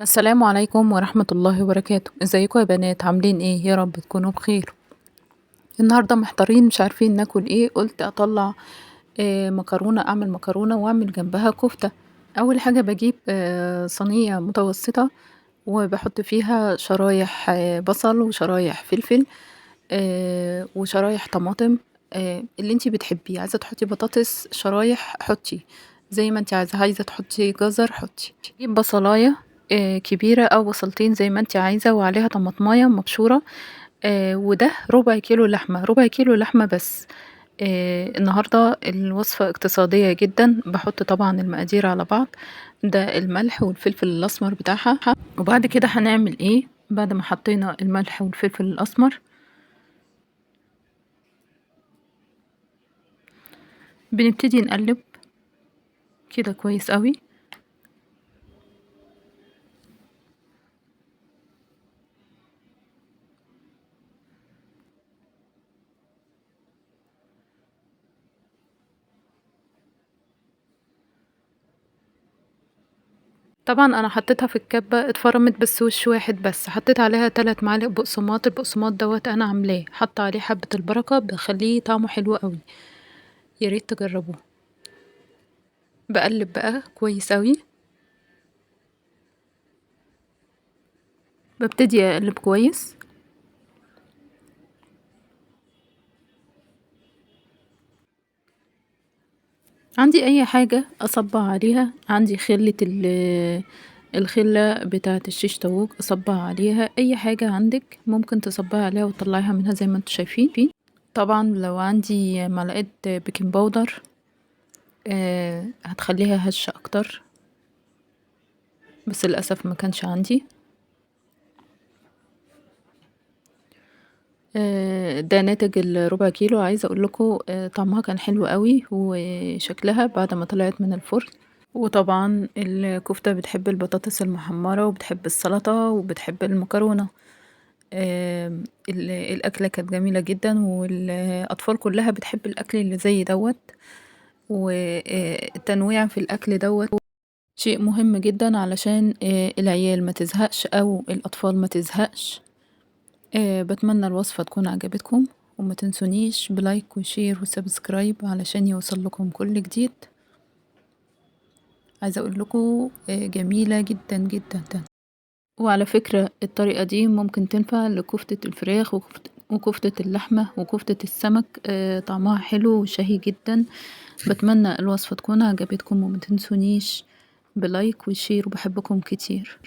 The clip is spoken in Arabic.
السلام عليكم ورحمة الله وبركاته. ازيكم يا بنات؟ عاملين ايه؟ يا رب تكونوا بخير. النهارده محتارين مش عارفين ناكل ايه، قلت اطلع مكرونة، اعمل مكرونة واعمل جنبها كفتة. اول حاجة بجيب صينية متوسطة وبحط فيها شرايح بصل وشرايح فلفل وشرايح طماطم اللي انتي بتحبيه. عايزة تحطي بطاطس شرايح حطي زي ما انتي عايزة تحطي جزر حطي. جيب بصلاية كبيرة أو بصلتين زي ما انتي عايزة، وعليها طماطماية مبشورة. وده ربع كيلو لحمة، ربع كيلو لحمة بس. النهاردة الوصفة اقتصادية جدا، بحط طبعا المقادير على بعض. ده الملح والفلفل الأسمر بتاعها. وبعد كده هنعمل ايه بعد ما حطينا الملح والفلفل الأسمر؟ بنبتدي نقلب كده كويس قوي. طبعا انا حطيتها في الكبة اتفرمت بس وش واحد بس، حطيت عليها 3 معالق بقسماط. البقسماط دوت انا عاملاه، حاطه عليه حبة البركة بخليه طعمه حلو قوي، يا ريت تجربوه. بقلب بقى كويس قوي، ببتدي اقلب كويس. عندي اي حاجة اصبع عليها، عندي خلة الخلة بتاعة الشيش طاووق اصبع عليها. اي حاجة عندك ممكن تصبعي عليها وتطلعيها منها زي ما انتوا شايفين. طبعا لو عندي معلقة بيكنج باودر هتخليها هشة اكتر، بس للأسف ما كانش عندي. ده ناتج الربع كيلو. عايزة اقول لكم طعمها كان حلو قوي وشكلها بعد ما طلعت من الفرن. وطبعا الكفتة بتحب البطاطس المحمرة وبتحب السلطة وبتحب المكرونة. الأكلة كانت جميلة جدا، والأطفال كلها بتحب الأكل اللي زي دوت. والتنويع في الأكل دوت شيء مهم جدا علشان العيال ما تزهقش أو الأطفال ما تزهقش. بتمنى الوصفة تكون عجبتكم، وما تنسونيش بلايك وشير وسبسكرايب علشان يوصل لكم كل جديد. عايزة اقول لكم جميلة جدا جدا. وعلى فكرة الطريقة دي ممكن تنفع لكفتة الفراخ وكفتة اللحمة وكفتة السمك. طعمها حلو وشهي جدا. بتمنى الوصفة تكون عجبتكم، وما تنسونيش بلايك وشير، وبحبكم كتير.